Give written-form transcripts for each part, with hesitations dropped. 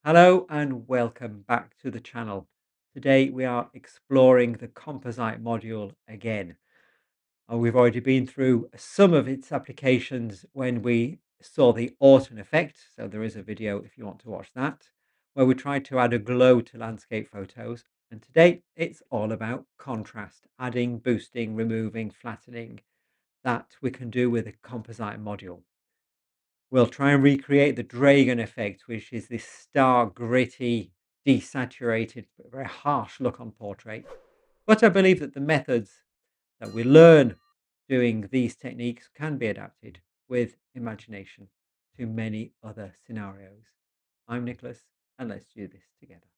Hello and welcome back to the channel. Today we are exploring the composite module again. We've already been through some of its applications when we saw the autumn effect. So there is a video if you want to watch that, where we tried to add a glow to landscape photos. And today it's all about contrast, adding, boosting, removing, flattening that we can do with a composite module. We'll try and recreate the Dragan effect, which is this stark, gritty, desaturated, very harsh look on portrait. But I believe that the methods that we learn doing these techniques can be adapted with imagination to many other scenarios. I'm Nicholas, and let's do this together.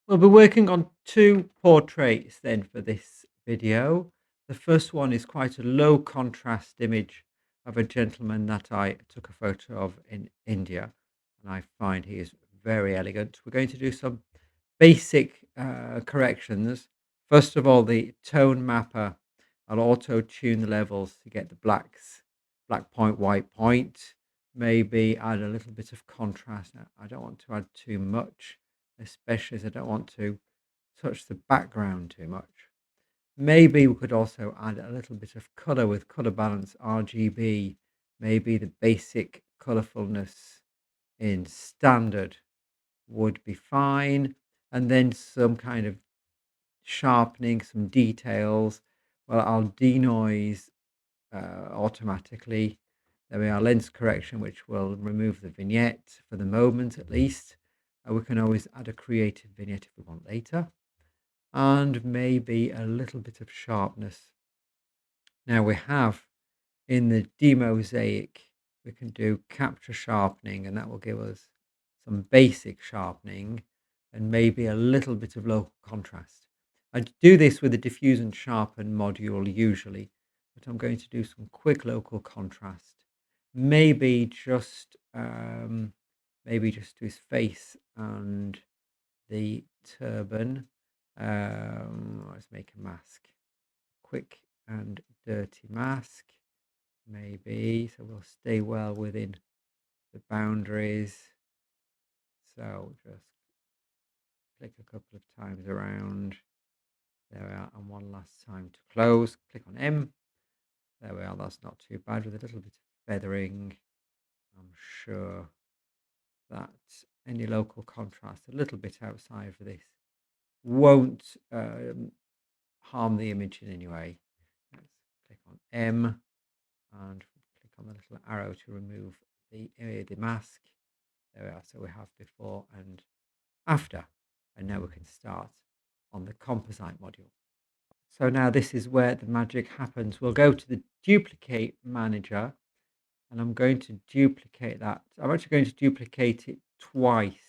We'll be working on two portraits then for this video. The first one is quite a low contrast image of a gentleman that I took a photo of in India, and I find he is very elegant. We're going to do some basic corrections. First of all, the tone mapper. I'll auto tune the levels to get the blacks, black point, white point. Maybe add a little bit of contrast. I don't want to add too much, especially as I don't want to touch the background too much. Maybe we could also add a little bit of color with color balance RGB, maybe the basic colorfulness in standard would be fine, and then some kind of sharpening, some details. Well, I'll denoise automatically. There we are, lens correction, which will remove the vignette for the moment at least. We can always add a creative vignette if we want later. And maybe a little bit of sharpness. Now we have in the demosaic, we can do capture sharpening, and that will give us some basic sharpening and maybe a little bit of local contrast. I do this with the diffuse and sharpen module usually, but I'm going to do some quick local contrast. Maybe just to his face and the turban. Let's make a mask. Quick and dirty mask, maybe. So we'll stay well within the boundaries. So just click a couple of times around. There we are. And one last time to close. Click on M. There we are. That's not too bad with a little bit of feathering. I'm sure that any local contrast, a little bit outside for this, won't harm the image in any way. Let's click on M and click on the little arrow to remove the mask. There we are. So we have before and after. And now we can start on the composite module. So now this is where the magic happens. We'll go to the duplicate manager, and I'm going to duplicate that. I'm actually going to duplicate it twice.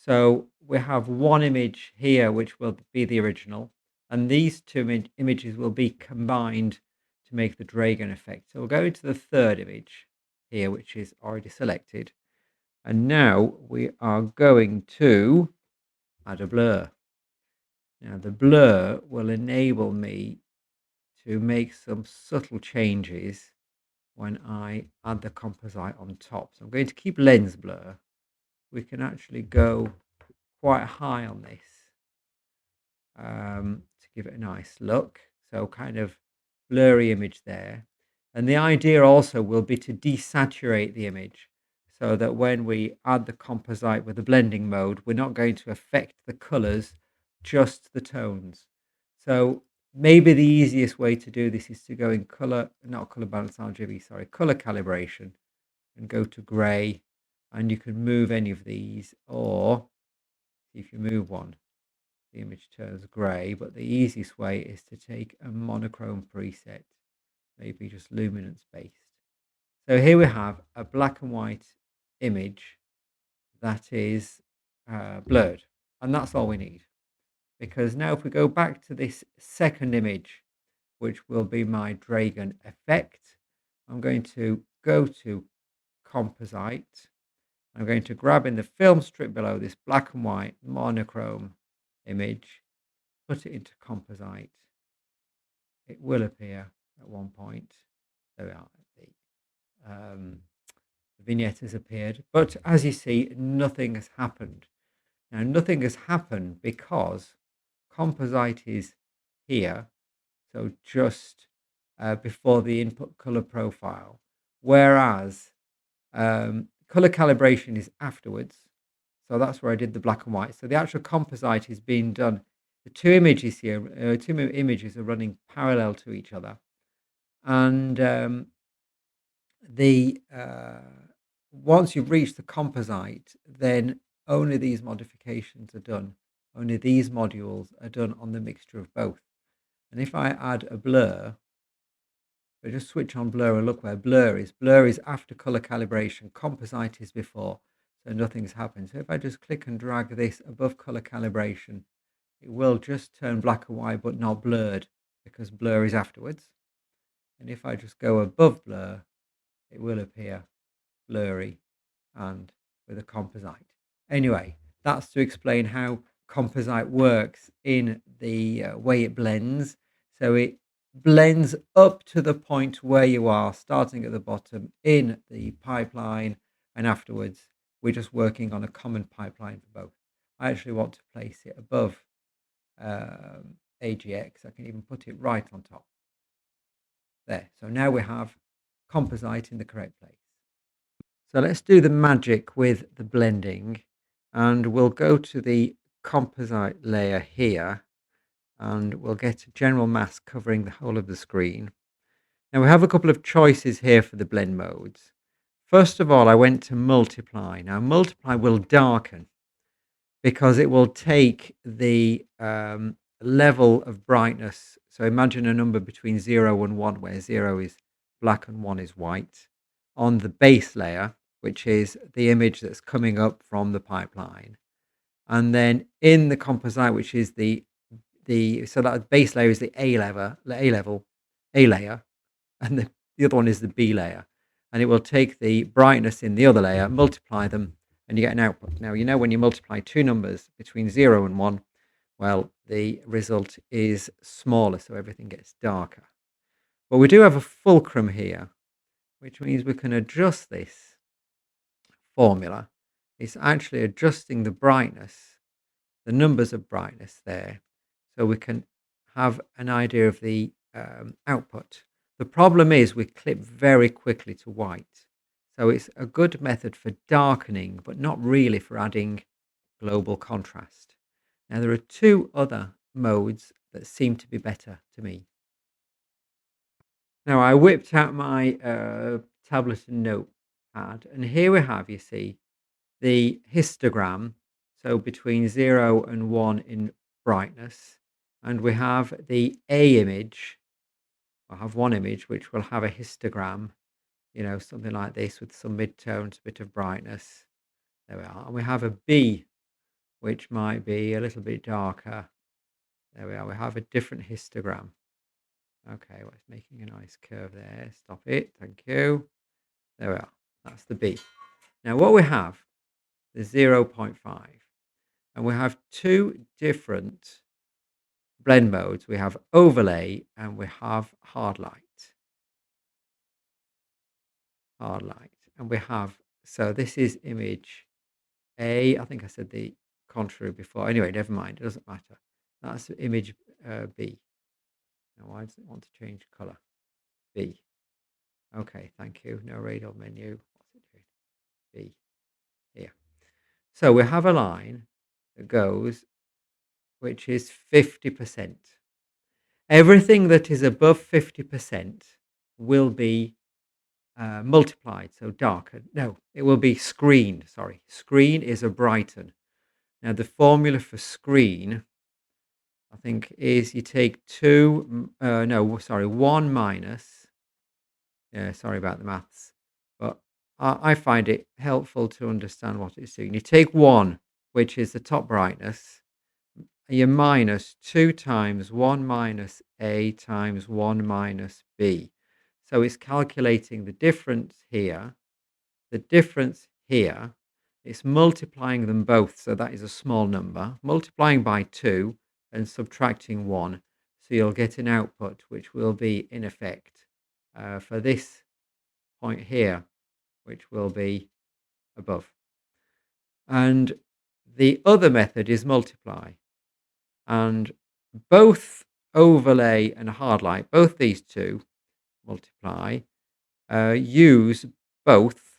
So we have one image here, which will be the original, and these two images will be combined to make the Dragan effect. So we'll go into the third image here, which is already selected. And now we are going to add a blur. Now the blur will enable me to make some subtle changes when I add the composite on top. So I'm going to keep lens blur. We can actually go quite high on this to give it a nice look. So kind of blurry image there. And the idea also will be to desaturate the image so that when we add the composite with the blending mode, we're not going to affect the colors, just the tones. So maybe the easiest way to do this is to go in color, not color balance RGB, sorry, color calibration, and go to gray, and you can move any of these, or if you move one, the image turns gray. But the easiest way is to take a monochrome preset, maybe just luminance based. So here we have a black and white image that is blurred, and that's all we need. Because now if we go back to this second image, which will be my Dragan effect, I'm going to go to composite. I'm going to grab in the film strip below this black and white monochrome image, put it into composite. It will appear at one point. There we are. the vignette has appeared. But as you see, nothing has happened. Now, nothing has happened because composite is here, so just before the input color profile, whereas color calibration is afterwards. So that's where I did the black and white. So the actual composite is being done. The two images here, images are running parallel to each other, and the once you've reached the composite, then only these modifications are done. Only these modules are done on the mixture of both. And if I add a blur, so just switch on blur and look where blur is. Blur is after color calibration. Composite is before, so nothing's happened. So if I just click and drag this above color calibration, it will just turn black and white, but not blurred, because blur is afterwards. And if I just go above blur, it will appear blurry and with a composite. Anyway, that's to explain how composite works in the way it blends. So it blends up to the point where you are, starting at the bottom in the pipeline, and afterwards we're just working on a common pipeline for both. I actually want to place it above AGX. I can even put it right on top. There. So now we have composite in the correct place. So let's do the magic with the blending, and we'll go to the composite layer here, and we'll get a general mask covering the whole of the screen. Now we have a couple of choices here for the blend modes. First of all, I went to multiply. Now multiply will darken because it will take the level of brightness. So imagine a number between 0 and 1, where 0 is black and 1 is white, on the base layer, which is the image that's coming up from the pipeline. And then in the composite, which is the so that base layer is the A layer, and the other one is the B layer. And it will take the brightness in the other layer, multiply them, and you get an output. Now, you know, when you multiply two numbers between 0 and 1, well, the result is smaller, so everything gets darker. But we do have a fulcrum here, which means we can adjust this formula. It's actually adjusting the brightness, the numbers of brightness there, so we can have an idea of the output. The problem is we clip very quickly to white, so it's a good method for darkening, but not really for adding global contrast. Now, there are two other modes that seem to be better to me. Now, I whipped out my tablet and notepad, and here we have, you see, the histogram, so between 0 and 1 in brightness, and we have the A image. I have one image which will have a histogram, you know, something like this with some midtones, a bit of brightness. There we are. And we have a B, which might be a little bit darker. There we are. We have a different histogram. Okay, well, it's making a nice curve there. Stop it. Thank you. There we are. That's the B. Now, what we have is 0.5. And we have two different blend modes. We have overlay and we have hard light. Hard light. And we have, so this is image A. I think I said the contrary before. Anyway, never mind. It doesn't matter. That's image B. Now, why does it want to change color? B. Okay, thank you. No radial menu. What's it doing? B. Here. So we have a line that goes, which is 50%. Everything that is above 50% will be multiplied, so darker. No, it will be screened. Sorry, screen is a brighten. Now, the formula for screen, I think, is you take one minus. Yeah, sorry about the maths, but I find it helpful to understand what it's doing. You take 1, which is the top brightness, you minus 2 times 1 minus A times 1 minus B. So it's calculating the difference here, the difference here. It's multiplying them both, so that is a small number, multiplying by 2 and subtracting 1. So you'll get an output which will be, in effect, for this point here, which will be above. And the other method is multiply. And both overlay and hard light, both these two multiply, use both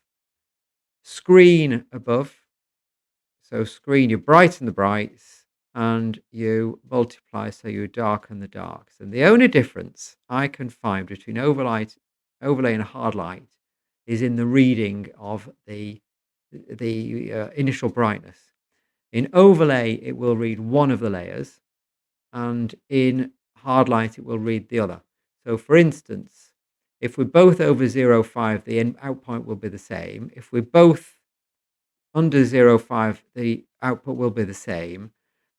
screen above. So screen, you brighten the brights and you multiply, so you darken the darks. And the only difference I can find between overlay and hard light is in the reading of the initial brightness. In overlay, it will read one of the layers, and in hard light, it will read the other. So, for instance, if we're both over 0.5, the end output will be the same. If we're both under 0.5, the output will be the same.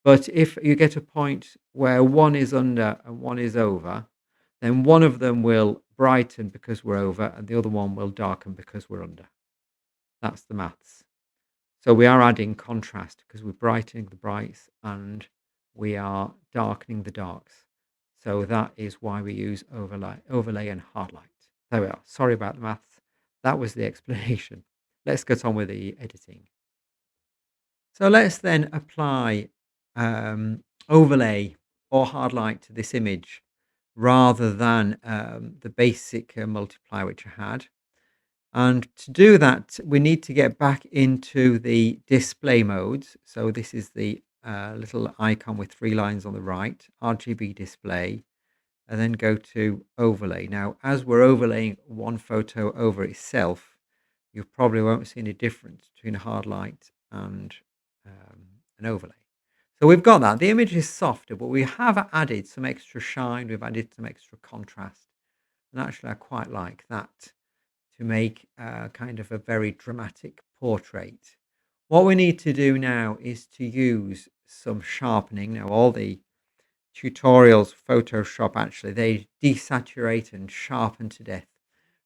But if you get a point where one is under and one is over, then one of them will brighten because we're over, and the other one will darken because we're under. That's the maths. So we are adding contrast because we're brightening the brights and we are darkening the darks. So that is why we use overlay and hard light. There we are. Sorry about the maths. That was the explanation. Let's get on with the editing. So let's then apply overlay or hard light to this image rather than the basic multiply which I had. And to do that, we need to get back into the display modes. So this is the little icon with three lines on the right, RGB display, and then go to overlay. Now, as we're overlaying one photo over itself, you probably won't see any difference between a hard light and an overlay. So we've got that. The image is softer, but we have added some extra shine. We've added some extra contrast. And actually, I quite like that to make kind of a very dramatic portrait. What we need to do now is to use some sharpening. Now, all the tutorials, Photoshop, actually, they desaturate and sharpen to death.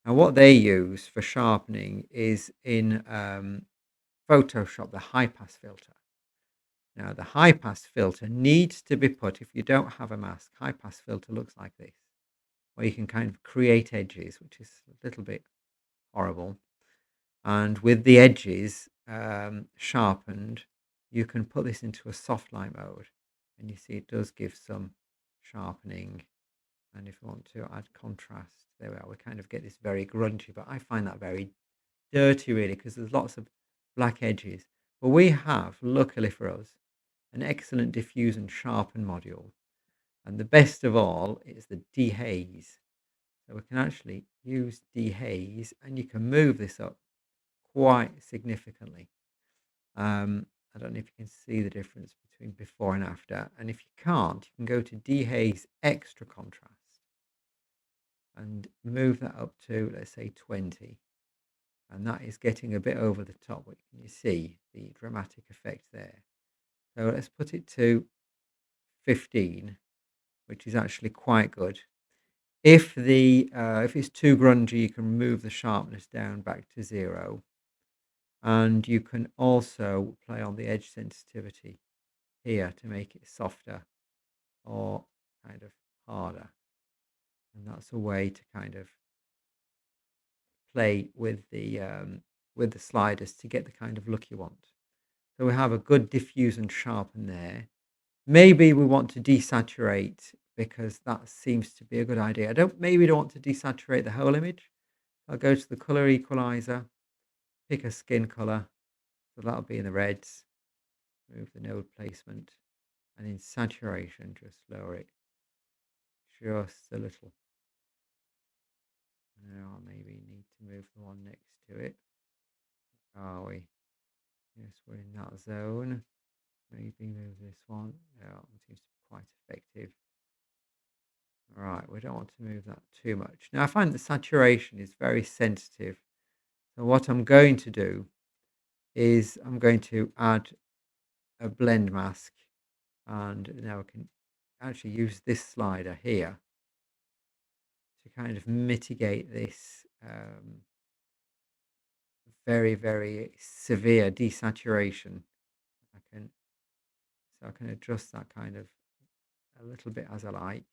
And what they use for sharpening is in Photoshop, the high pass filter. Now, the high pass filter needs to be put, if you don't have a mask, high pass filter looks like this, where you can kind of create edges, which is a little bit horrible. And with the edges sharpened, you can put this into a soft light mode. And you see it does give some sharpening. And if you want to add contrast, there we are. We kind of get this very grungy, but I find that very dirty, really, because there's lots of black edges. But we have, luckily for us, an excellent diffuse and sharpen module. And the best of all is the dehaze. So we can actually use dehaze, and you can move this up quite significantly. I don't know if you can see the difference between before and after. And if you can't, you can go to dehaze extra contrast and move that up to, let's say, 20. And that is getting a bit over the top. But can you see the dramatic effect there? So let's put it to 15, which is actually quite good. If it's too grungy, you can move the sharpness down back to 0. And you can also play on the edge sensitivity here to make it softer or kind of harder. And that's a way to kind of play with the sliders to get the kind of look you want. So we have a good diffuse and sharpen there. Maybe we want to desaturate because that seems to be a good idea. Maybe don't want to desaturate the whole image. I'll go to the color equalizer, pick a skin color. So that'll be in the reds. Move the node placement, and in saturation, just lower it just a little. Now I maybe need to move the one next to it. Are we? Yes, we're in that zone. Maybe move this one. Yeah, it seems to be quite effective. Right, we don't want to move that too much. Now I find the saturation is very sensitive. So what I'm going to do is I'm going to add a blend mask, and now I can actually use this slider here to kind of mitigate this very, very severe desaturation. I can adjust that kind of a little bit as I like.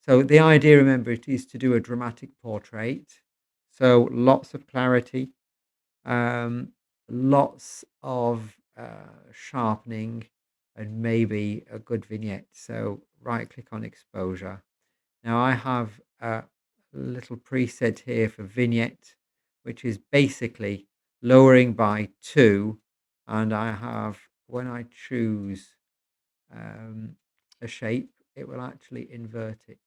So the idea, remember, it is to do a dramatic portrait. So lots of clarity, um, lots of sharpening, and maybe a good vignette. So right click on exposure. Now I have a little preset here for vignette, which is basically lowering by 2. And I have, when I choose um, a shape, it will actually invert it.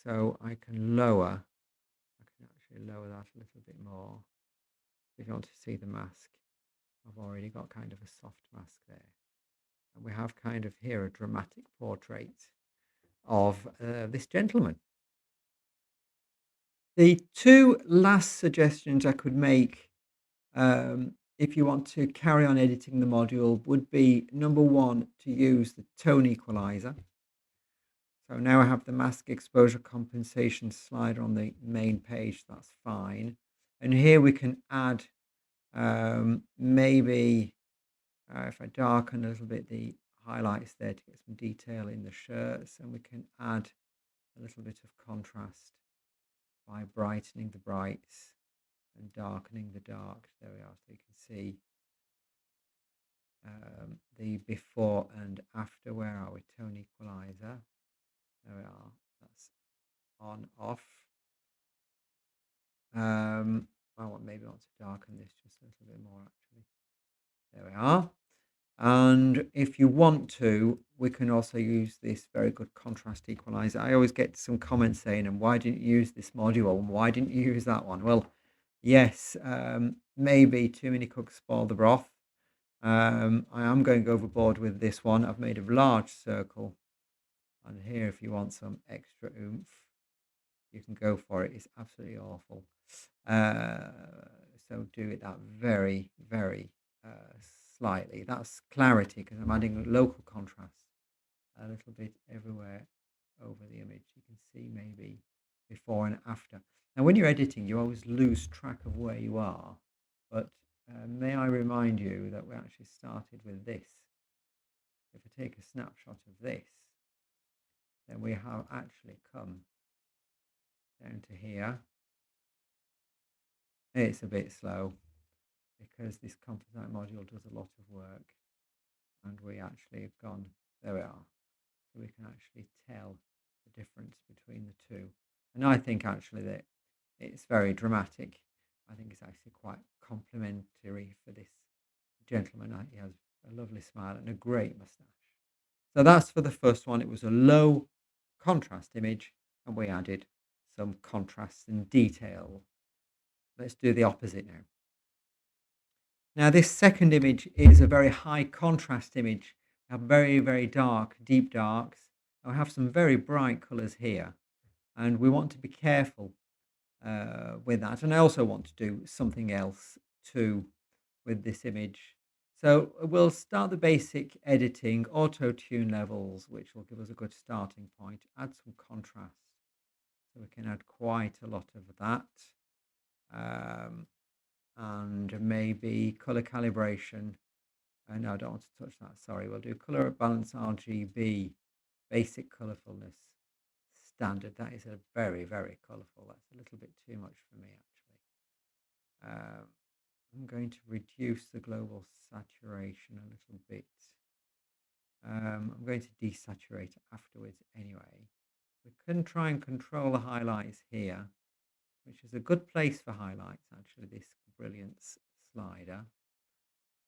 So I can lower, I can actually lower that a little bit more. If you want to see the mask, I've already got kind of a soft mask there. And we have kind of here a dramatic portrait of this gentleman. The two last suggestions I could make, if you want to carry on editing the module, would be number one, to use the tone equalizer. So now I have the mask exposure compensation slider on the main page. That's fine. And here we can add maybe if I darken a little bit the highlights there to get some detail in the shirts, and we can add a little bit of contrast by brightening the brights and darkening the dark. There we are. So you can see the before and after. Where are we? Tone equalizer. There we are. That's on, off. Maybe I want to darken this just a little bit more actually. There we are. And if you want to, we can also use this very good contrast equalizer. I always get some comments saying, and why didn't you use this module? And why didn't you use that one? Well, yes, maybe too many cooks spoil the broth. I am going overboard with this one. I've made a large circle. And here, if you want some extra oomph, you can go for it. It's absolutely awful. So do it that very, very slightly. That's clarity because I'm adding local contrast a little bit everywhere over the image. You can see maybe before and after. Now, when you're editing, you always lose track of where you are. But may I remind you that we actually started with this. If I take a snapshot of this, then we have actually come down to here. It's a bit slow because this composite module does a lot of work, and we actually have gone, there we are. So we can actually tell the difference between the two. And I think actually that it's very dramatic. I think it's actually quite complimentary for this gentleman. He has a lovely smile and a great moustache. So that's for the first one. It was a low contrast image, and we added some contrast and detail. Let's do the opposite now. Now, this second image is a very high contrast image. We have very, very dark, deep darks. And we have some very bright colors here. And we want to be careful with that. And I also want to do something else too with this image. So we'll start the basic editing, auto tune levels, which will give us a good starting point. Add some contrast. So we can add quite a lot of that. And maybe color calibration. No, I don't want to touch that. Sorry, we'll do color balance RGB, basic colorfulness, standard. That is a very, very colorful. That's a little bit too much for me, actually. I'm going to reduce the global saturation a little bit. I'm going to desaturate afterwards anyway. We can try and control the highlights here, which is a good place for highlights, actually, this brilliance slider.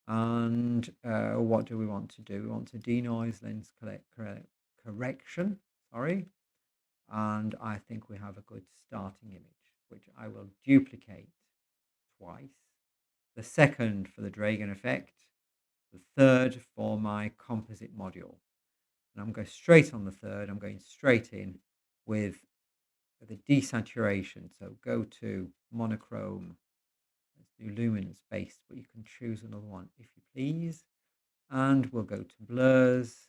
And what do we want to do? We want to denoise lens correction, sorry. And I think we have a good starting image, which I will duplicate twice. The second for the Dragan effect, the third for my composite module. And I'm going straight on the third. I'm going straight in with the desaturation. So go to monochrome. Let's do luminance based, but you can choose another one if you please. And we'll go to blurs,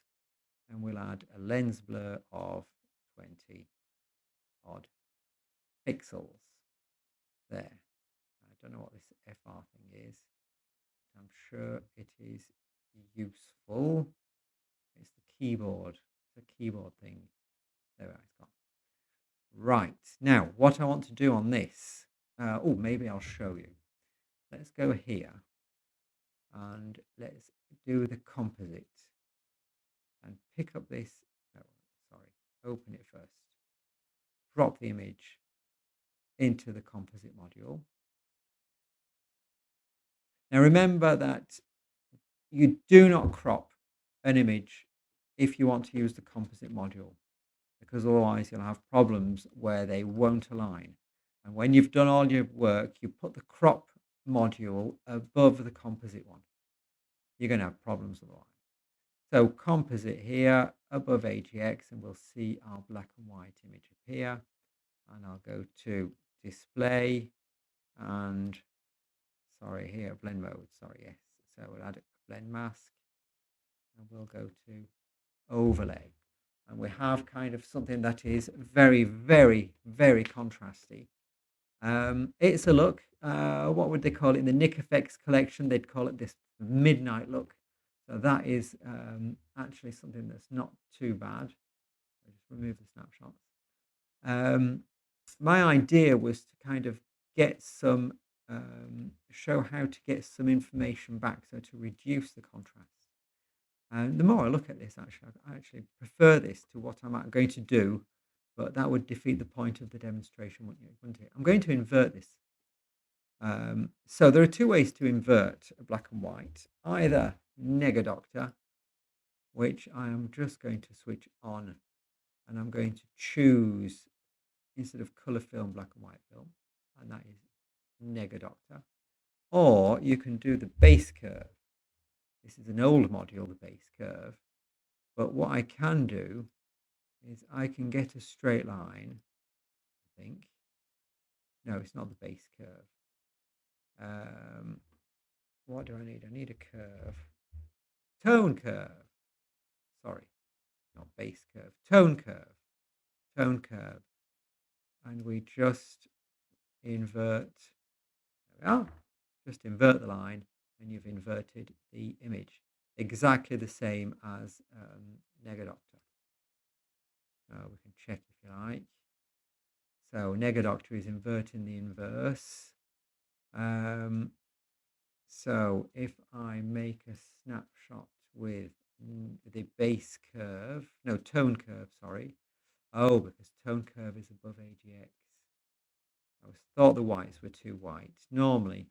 and we'll add a lens blur of 20 odd pixels there. I don't know what this FR thing is. I'm sure it is useful. It's the keyboard. It's a keyboard thing. There it's gone. Right. Now, what I want to do on this, oh, maybe I'll show you. Let's go here and let's do the composite and pick up this. Oh, sorry, open it first. Drop the image into the composite module. Now, remember that you do not crop an image if you want to use the composite module, because otherwise you'll have problems where they won't align. And when you've done all your work, you put the crop module above the composite one. You're going to have problems otherwise. So composite here above AGX, and we'll see our black and white image appear. And I'll go to display and sorry, here, blend mode. Sorry, yes. So we'll add a blend mask and we'll go to overlay. And we have kind of something that is very, very, very contrasty. It's a look. What would they call it? In the Nick Effects collection, they'd call it this midnight look. So that is actually something that's not too bad. I just remove the snapshots. My idea was to kind of get some, show how to get some information back, so to reduce the contrast. And the more I look at this, actually, I actually prefer this to what I'm going to do, but that would defeat the point of the demonstration, wouldn't it? I'm going to invert this. So there are two ways to invert a black and white. Either Negadoctor, which I am just going to switch on, and I'm going to choose, instead of color film, black and white film, and that is Negadoctor. Or you can do the base curve. This is an old module, the base curve. But what I can do is I can get a straight line, I think. No, it's not the base curve. What do I need? I need a curve. Tone curve. Sorry, not base curve. Tone curve. Tone curve. And we just invert. There we are. Just invert the line and you've inverted the image. Exactly the same as Negadoctor. We can check if you like. So Negadoctor is inverting the inverse. So if I make a snapshot with the base curve, no, tone curve, sorry. Oh, because tone curve is above AGX. I thought the whites were too white. Normally,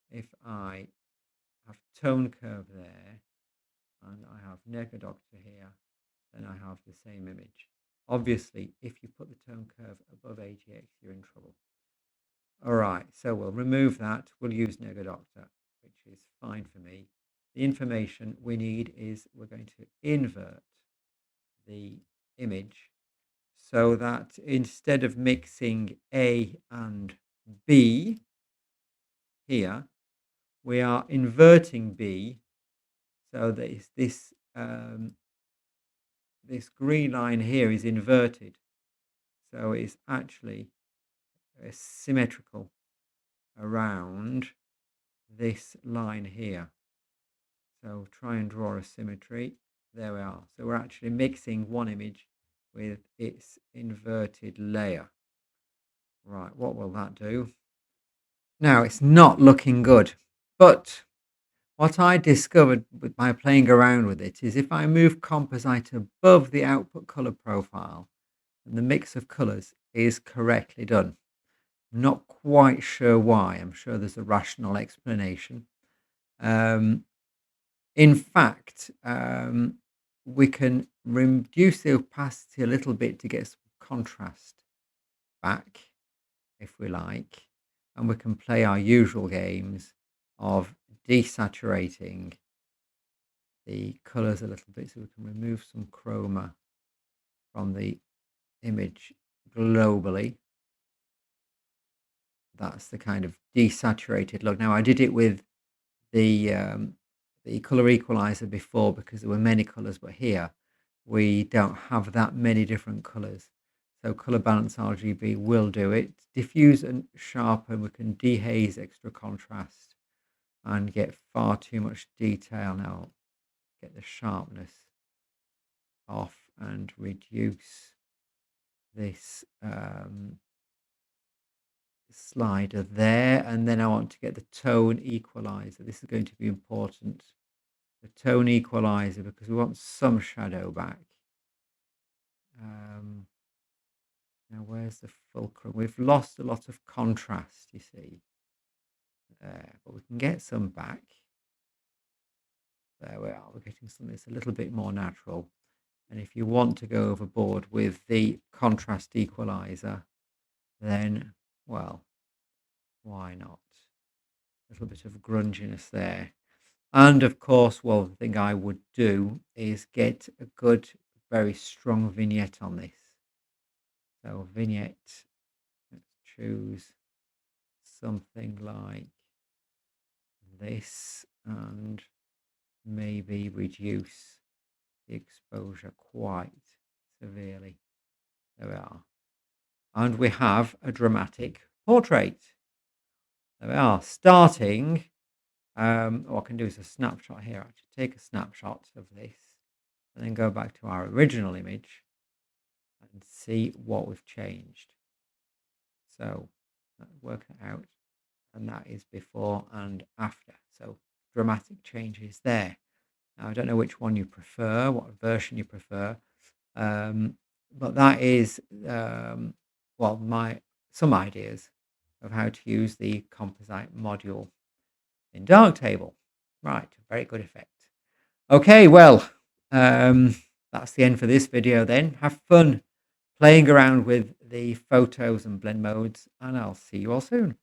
if I have tone curve there and I have Negadoctor here, then I have the same image. Obviously, if you put the tone curve above AGX, you're in trouble. All right, so we'll remove that. We'll use Negadoctor, which is fine for me. The information we need is we're going to invert the image so that instead of mixing A and B here, we are inverting B so that this green line here is inverted. So it's actually symmetrical around this line here. So try and draw a symmetry. There we are. So we're actually mixing one image with its inverted layer. Right, what will that do? Now, it's not looking good, but what I discovered by playing around with it is if I move composite above the output color profile, and the mix of colors is correctly done. I'm not quite sure why. I'm sure there's a rational explanation. In fact, we can reduce the opacity a little bit to get some contrast back, if we like, and we can play our usual games of desaturating the colors a little bit, so we can remove some chroma from the image globally. That's the kind of desaturated look. Now, I did it with the color equalizer before because there were many colors, but here we don't have that many different colors. So color balance RGB will do it. Diffuse and sharpen, we can dehaze extra contrast and get far too much detail. Now get the sharpness off and reduce this slider there, and then I want to get the tone equalizer. This is going to be important. The tone equalizer, because we want some shadow back. Now, where's the fulcrum? We've lost a lot of contrast, you see. But we can get some back. There we are. We're getting something that's a little bit more natural. And if you want to go overboard with the contrast equalizer, then, well, why not? A little bit of grunginess there. And of course, well, the thing I would do is get a good, very strong vignette on this. So vignette, let's choose something like this and maybe reduce the exposure quite severely. There we are. And we have a dramatic portrait. There we are, starting. What I can do is a snapshot here. Actually, take a snapshot of this and then go back to our original image and see what we've changed. So work it out, and that is before and after. So dramatic changes there. Now, I don't know which one you prefer, what version you prefer, but that is well, some ideas of how to use the composite module in Darktable. Right, very good effect. Okay, well, that's the end for this video then. Have fun playing around with the photos and blend modes, and I'll see you all soon.